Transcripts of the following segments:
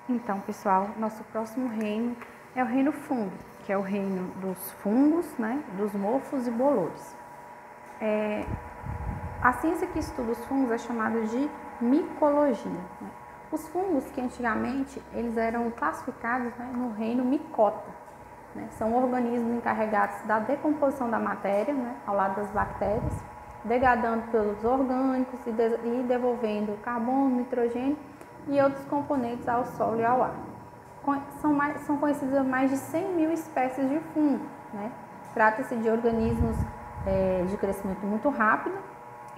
Então, pessoal, nosso próximo reino é o reino fungo, que é o reino dos fungos, né, dos mofos e bolores. A ciência que estuda os fungos é chamada de micologia. Né? Os fungos, que antigamente eles eram classificados, né, no reino micota, né? São organismos encarregados da decomposição da matéria, né, ao lado das bactérias, degradando pelos orgânicos e devolvendo carbono, nitrogênio e outros componentes ao solo e ao ar. São conhecidas mais de 100 mil espécies de fungo. Né? Trata-se de organismos de crescimento muito rápido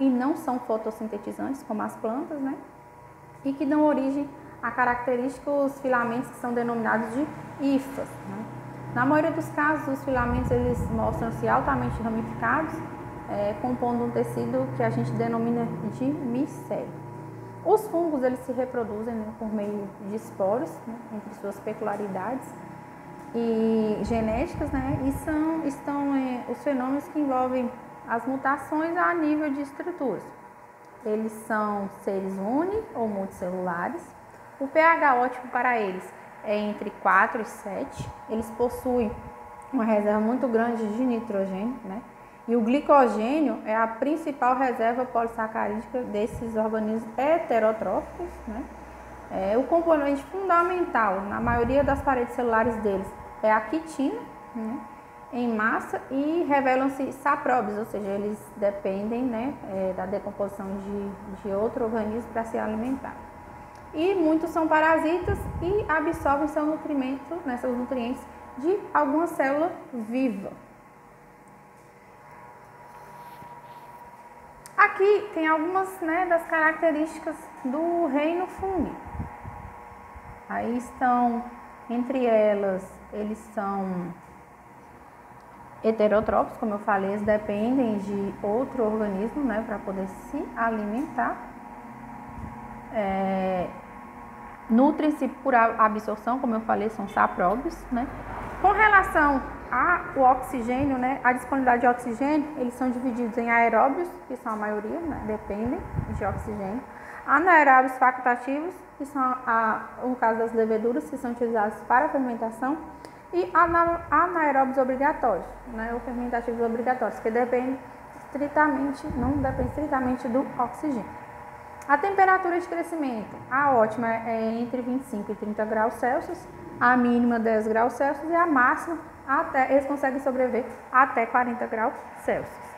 e não são fotossintetizantes como as plantas, né? E que dão origem a característicos filamentos que são denominados de hifas. Né? Na maioria dos casos, os filamentos eles mostram-se altamente ramificados, compondo um tecido que a gente denomina de micélio. Os fungos eles se reproduzem, né, por meio de esporos, né, entre suas peculiaridades e genéticas, né, e estão os fenômenos que envolvem as mutações a nível de estruturas. Eles são seres uni ou multicelulares. O pH ótimo para eles é entre 4 e 7. Eles possuem uma reserva muito grande de nitrogênio, né? E o glicogênio é a principal reserva polissacarídica desses organismos heterotróficos, né? O componente fundamental na maioria das paredes celulares deles é a quitina, né, em massa, e revelam-se sapróbios, ou seja, eles dependem, né, da decomposição de outro organismo para se alimentar. E muitos são parasitas e absorvem seus nutrientes de alguma célula viva. Aqui tem algumas, né, das características do reino fungo. Aí estão, entre elas, eles são heterotróficos, como eu falei, eles dependem de outro organismo, né, para poder se alimentar. Nutrem-se por absorção, como eu falei, são sapróbios, né? Com relação ao oxigênio, né, a disponibilidade de oxigênio, eles são divididos em aeróbios, que são a maioria, né, dependem de oxigênio, anaeróbios facultativos, que são, no caso das leveduras, que são utilizados para a fermentação, e anaeróbios obrigatórios, né, ou fermentativos obrigatórios, que não dependem estritamente do oxigênio. A temperatura de crescimento, a ótima é entre 25 e 30 graus Celsius, a mínima 10 graus Celsius e a máxima, eles conseguem sobreviver até 40 graus Celsius.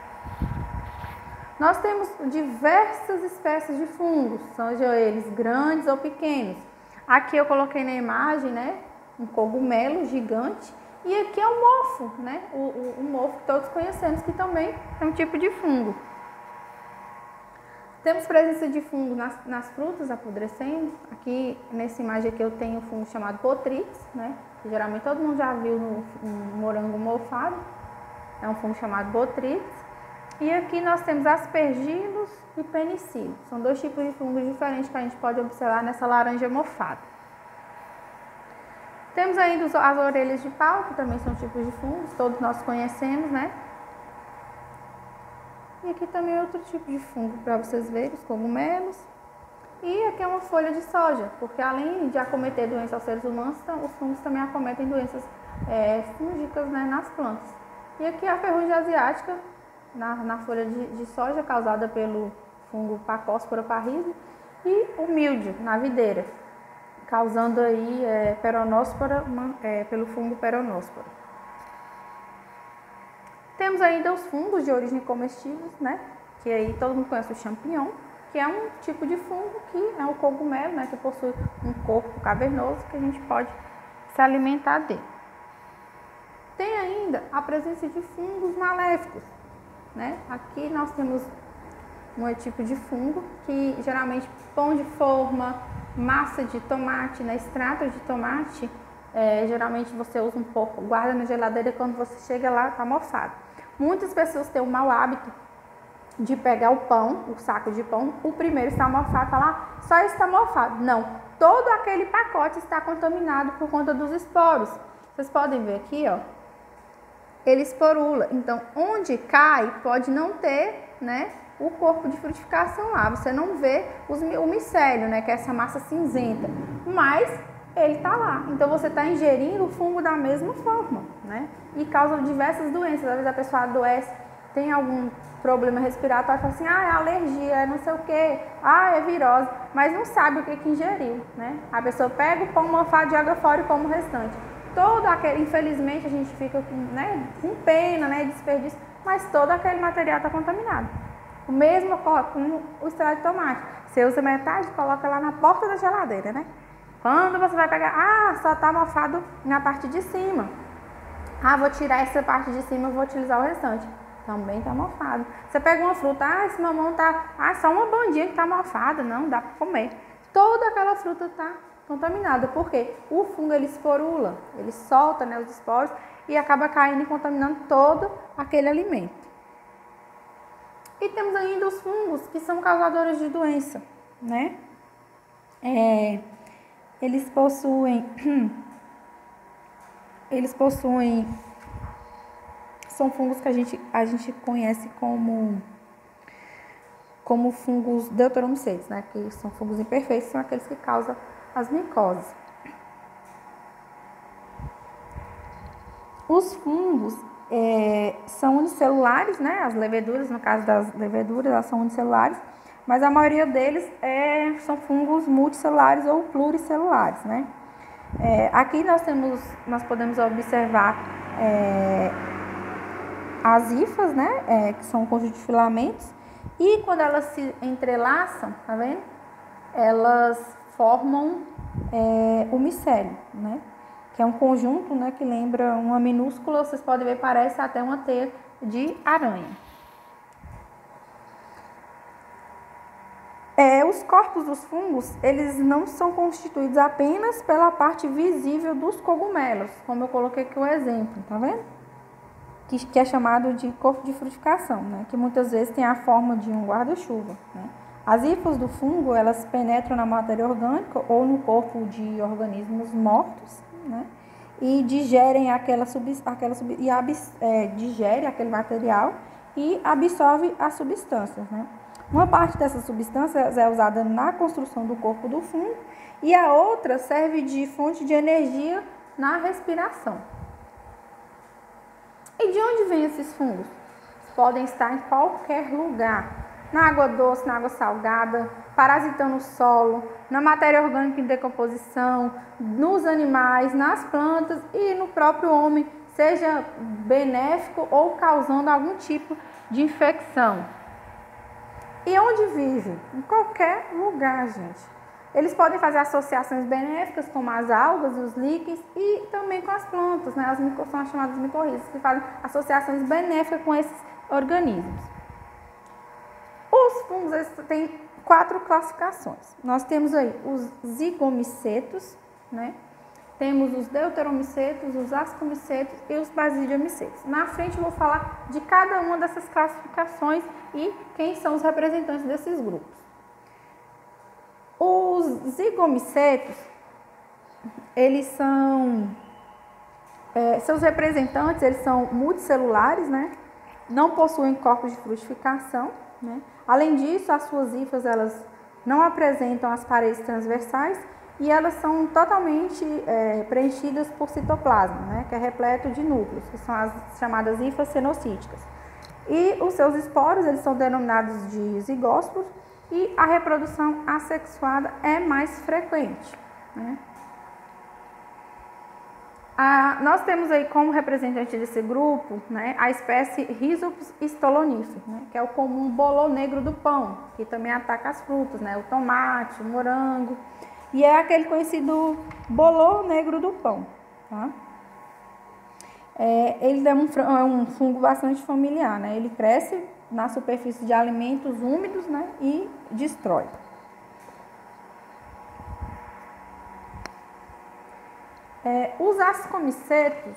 Nós temos diversas espécies de fungos, sejam eles grandes ou pequenos. Aqui eu coloquei na imagem, né, um cogumelo gigante, e aqui é o mofo, né, o mofo que todos conhecemos, que também é um tipo de fungo. Temos presença de fungo nas frutas apodrecendo. Aqui, nessa imagem aqui, eu tenho um fungo chamado Botrytis, né? Que geralmente todo mundo já viu no morango mofado. É um fungo chamado Botrytis. E aqui nós temos aspergilos e penicilos. São dois tipos de fungos diferentes que a gente pode observar nessa laranja mofada. Temos ainda as orelhas de pau, que também são tipos de fungos, todos nós conhecemos, né? E aqui também é outro tipo de fungo, para vocês verem, os cogumelos. E aqui é uma folha de soja, porque além de acometer doenças aos seres humanos, os fungos também acometem doenças fúngicas, né, nas plantas. E aqui é a ferrugem asiática, na folha de soja, causada pelo fungo Pacospora parrhiza, e o míldio, na videira, causando aí peronóspora, pelo fungo peronóspora. Temos ainda os fungos de origem comestível, né? Que aí todo mundo conhece o champignon, que é um tipo de fungo que é um cogumelo, né? Que possui um corpo cavernoso que a gente pode se alimentar dele. Tem ainda a presença de fungos maléficos, né? Aqui nós temos um tipo de fungo que geralmente pão de forma, massa de tomate, né? Extrato de tomate, geralmente você usa um pouco, guarda na geladeira e quando você chega lá está mofado. Muitas pessoas têm o mau hábito de pegar o pão, o saco de pão, o primeiro está mofado e falar, só está mofado. Não, todo aquele pacote está contaminado por conta dos esporos. Vocês podem ver aqui, ó, ele esporula. Então, onde cai, pode não ter, né, o corpo de frutificação lá. Você não vê o micélio, né, que é essa massa cinzenta. Mas ele está lá. Então você está ingerindo o fungo da mesma forma, né? E causa diversas doenças. Às vezes a pessoa adoece, tem algum problema respiratório, fala assim, é alergia, é não sei o que, é virose, mas não sabe o que ingeriu, né? A pessoa pega o pão mofado, joga fora e come o restante. Todo aquele, infelizmente a gente fica com pena, né, desperdício, mas todo aquele material está contaminado. O mesmo ocorre com o extrato de tomate. Você usa metade e coloca lá na porta da geladeira, né? Quando você vai pegar, só está mofado na parte de cima. Vou tirar essa parte de cima e vou utilizar o restante. Também está mofado. Você pega uma fruta, esse mamão tá, só uma bandinha que está mofada, não dá para comer. Toda aquela fruta está contaminada, porque o fungo ele esporula, ele solta, né, os esporos e acaba caindo e contaminando todo aquele alimento. E temos ainda os fungos que são causadores de doença, né? Eles possuem, são fungos que a gente conhece como fungos deuteromicetes, né? Que são fungos imperfeitos, são aqueles que causam as micoses. Os fungos são unicelulares, né? As leveduras, no caso das leveduras, elas são unicelulares, mas a maioria deles são fungos multicelulares ou pluricelulares, né? Aqui nós podemos observar as hifas, né? Que são um conjunto de filamentos, e quando elas se entrelaçam, tá vendo? Elas formam o micélio, né? Que é um conjunto, né, que lembra uma minúscula, vocês podem ver, parece até uma teia de aranha. Os corpos dos fungos, eles não são constituídos apenas pela parte visível dos cogumelos, como eu coloquei aqui o exemplo, tá vendo? Que é chamado de corpo de frutificação, né? Que muitas vezes tem a forma de um guarda-chuva, né? As hifas do fungo, elas penetram na matéria orgânica ou no corpo de organismos mortos, né? E digerem digere aquele material e absorve as substâncias, né? Uma parte dessas substâncias é usada na construção do corpo do fungo e a outra serve de fonte de energia na respiração. E de onde vêm esses fungos? Podem estar em qualquer lugar. Na água doce, na água salgada, parasitando o solo, na matéria orgânica em decomposição, nos animais, nas plantas e no próprio homem, seja benéfico ou causando algum tipo de infecção. E onde vive? Em qualquer lugar, gente. Eles podem fazer associações benéficas, como as algas e os líquens, e também com as plantas, né? São as chamadas micorrizas, que fazem associações benéficas com esses organismos. Os fungos têm 4 classificações. Nós temos aí os zigomicetos, né? Temos os deuteromicetos, os ascomicetos e os basidiomicetos. Na frente eu vou falar de cada uma dessas classificações e quem são os representantes desses grupos. Os zigomicetos, eles são seus representantes, eles são multicelulares, né? Não possuem corpos de frutificação, né? Além disso, as suas hifas, elas não apresentam as paredes transversais e elas são totalmente preenchidas por citoplasma, né? Que é repleto de núcleos, que são as chamadas hifas cenocíticas. E os seus esporos, eles são denominados de zigósporos e a reprodução assexuada é mais frequente, né? Nós temos aí como representante desse grupo, né, a espécie Rhizopus stolonifer, né, que é o comum bolô negro do pão, que também ataca as frutas, né, o tomate, o morango, e é aquele conhecido bolô negro do pão. Tá? Ele é um fungo bastante familiar, né, ele cresce na superfície de alimentos úmidos, né, e destrói. Os ascomicetos,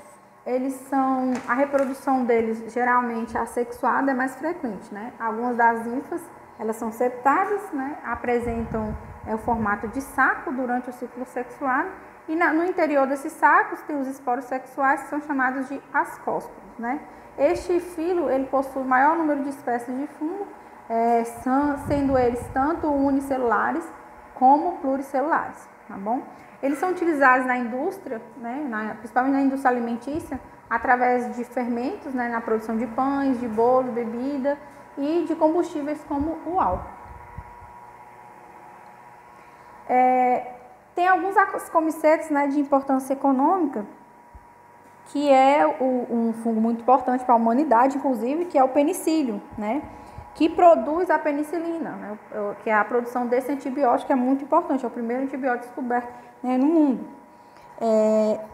a reprodução deles geralmente assexuada é mais frequente, né? Algumas das hifas, elas são septadas, né? Apresentam o formato de saco durante o ciclo sexuado e no interior desses sacos tem os esporos sexuais que são chamados de ascósporos, né? Este filo, ele possui o maior número de espécies de fungo, sendo eles tanto unicelulares como pluricelulares, tá bom? Eles são utilizados na indústria, né, principalmente na indústria alimentícia, através de fermentos, né, na produção de pães, de bolo, bebida e de combustíveis como o álcool. Tem alguns ascomicetos, né, de importância econômica, que é um fungo muito importante para a humanidade, inclusive, que é o penicílio, né, que produz a penicilina, né, que é a produção desse antibiótico, que é muito importante, é o primeiro antibiótico descoberto, né, no mundo.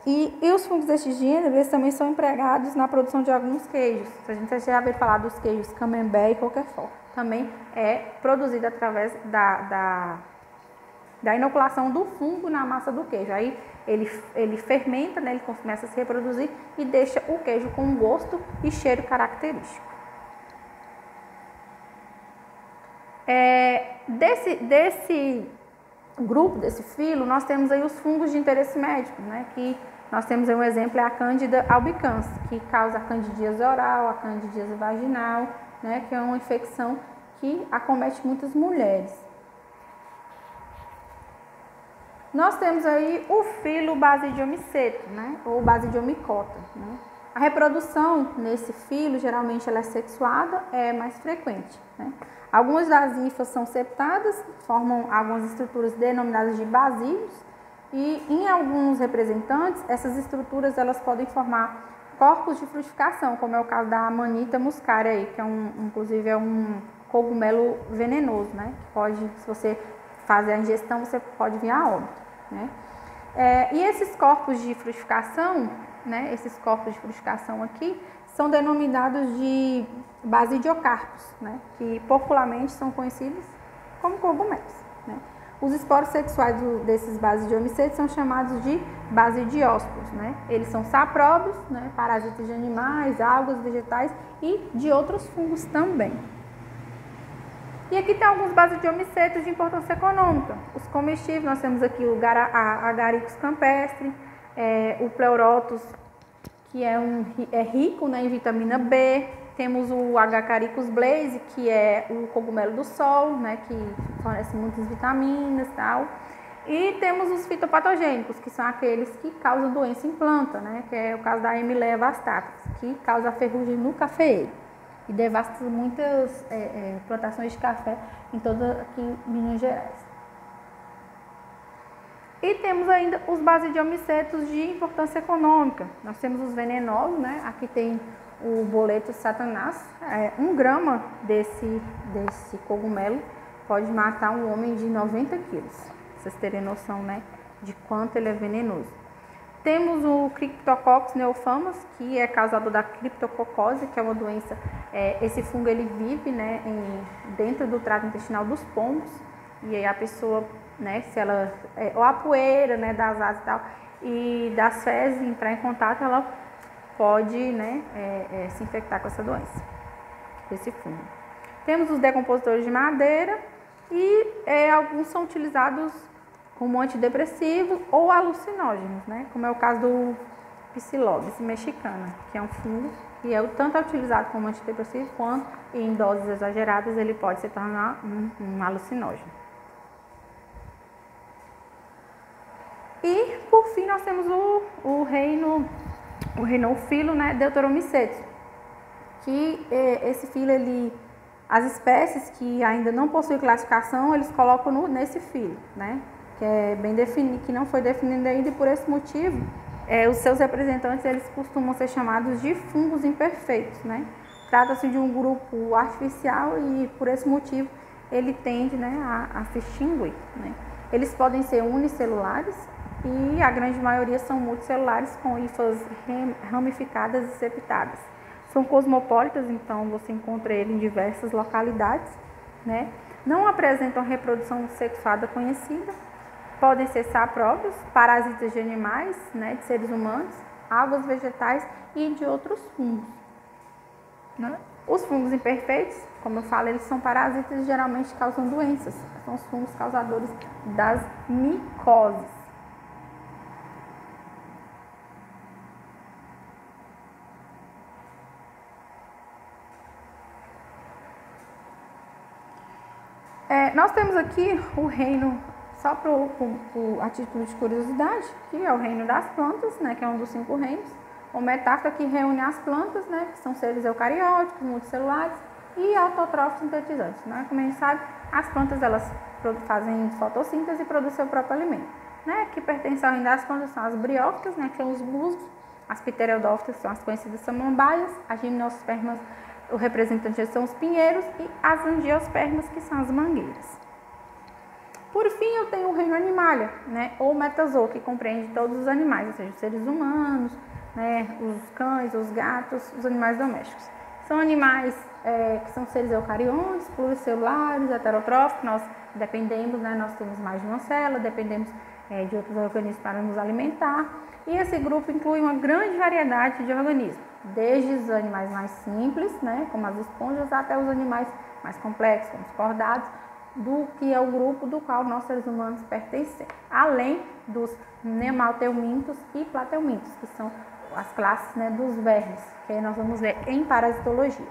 E os fungos deste gênero, eles também são empregados na produção de alguns queijos. A gente já ouviu falar dos queijos Camembert e Roquefort. Também é produzido através da inoculação do fungo na massa do queijo. Aí ele fermenta, né, ele começa a se reproduzir e deixa o queijo com um gosto e cheiro característico. Desse grupo, desse filo, nós temos aí os fungos de interesse médico, né, que nós temos aí um exemplo, é a Candida albicans, que causa a candidíase oral, a candidíase vaginal, né, que é uma infecção que acomete muitas mulheres. Nós temos aí o filo Basidiomiceto, né, ou Basidiomicota, né. A reprodução nesse filo, geralmente ela é sexuada, é mais frequente, né. Algumas das hifas são septadas, formam algumas estruturas denominadas de basílios, e em alguns representantes, essas estruturas elas podem formar corpos de frutificação, como é o caso da Amanita muscaria, aí, que inclusive é um cogumelo venenoso, né? Que pode, se você fazer a ingestão, você pode vir a óbito, né? E esses corpos de frutificação, né? Esses corpos de frutificação aqui, são denominados de basidiocarpos, né, que popularmente são conhecidos como cogumelos, né. Os esporos sexuais desses basidiomicetos são chamados de basidiósporos, né. Eles são sapróbios, né, parasitas de animais, algas, vegetais e de outros fungos também. E aqui tem alguns basidiomicetos de importância econômica. Os comestíveis, nós temos aqui o Agaricus campestre, o Pleurotus, que é rico, né, em vitamina B. Temos o Agaricus blaze, que é o cogumelo do sol, né, que fornece muitas vitaminas e tal. E temos os fitopatogênicos, que são aqueles que causam doença em planta, né, que é o caso da Emileia vastatus, que causa ferrugem no cafeeiro e devasta muitas plantações de café em toda aqui em Minas Gerais. E temos ainda os basidiomicetos de importância econômica. Nós temos os venenosos, né? Aqui tem o boleto satanás. 1 grama desse cogumelo pode matar um homem de 90 quilos. Pra vocês terem noção, né, de quanto ele é venenoso. Temos o Cryptococcus neofamas, que é causador da criptococose, que é uma doença. Esse fungo ele vive, né, dentro do trato intestinal dos pombos. E aí a pessoa, né, se ela, ou a poeira, né, das asas e tal, e das fezes entrar em contato, ela pode, né, se infectar com essa doença, esse fungo. Temos os decompositores de madeira e alguns são utilizados como antidepressivo ou alucinógenos, né, como é o caso do Psilobis mexicana, que é um fungo que tanto é utilizado como antidepressivo quanto em doses exageradas ele pode se tornar um alucinógeno. E, por fim, nós temos o filo, né, Deuteromicetus, que esse filo, as espécies que ainda não possuem classificação, eles colocam nesse filo, né, que é bem definido, que não foi definido ainda, e por esse motivo, os seus representantes, eles costumam ser chamados de fungos imperfeitos, né. Trata-se de um grupo artificial e, por esse motivo, ele tende, né, a se extinguir, né. Eles podem ser unicelulares, e a grande maioria são multicelulares com hifas ramificadas e septadas. São cosmopolitas, então você encontra ele em diversas localidades, né? Não apresentam reprodução sexuada conhecida, podem ser sapróprios, parasitas de animais, né, de seres humanos, algas vegetais e de outros fungos, né? Os fungos imperfeitos, como eu falo, eles são parasitas e geralmente causam doenças. São os fungos causadores das micoses. Nós temos aqui o reino só a título de curiosidade, que é o reino das plantas, né, que é um dos 5 reinos, o metáfora que reúne as plantas, né, que são seres eucarióticos, multicelulares e autotróficos sintetizantes. Né? Como a gente sabe, as plantas elas fazem fotossíntese e produzem seu próprio alimento. Né? Que pertencem ao reino das plantas são as briófitas, né, que são os musgos, as pterodófitas, que são as conhecidas samambaias, as gimnospermas, o representante são os pinheiros, e as angiospermas, que são as mangueiras. Por fim, eu tenho o reino animalia, né, ou metazoo, que compreende todos os animais, ou seja, os seres humanos, né, os cães, os gatos, os animais domésticos. São animais que são seres eucariontes, pluricelulares, heterotróficos, nós dependemos, né, nós temos mais de uma célula, dependemos de outros organismos para nos alimentar. E esse grupo inclui uma grande variedade de organismos, desde os animais mais simples, né, como as esponjas, até os animais mais complexos, como os cordados, do que é o grupo do qual nós seres humanos pertencemos, além dos nemateumintos e plateumintos, que são as classes, né, dos vermes, que nós vamos ver em parasitologia.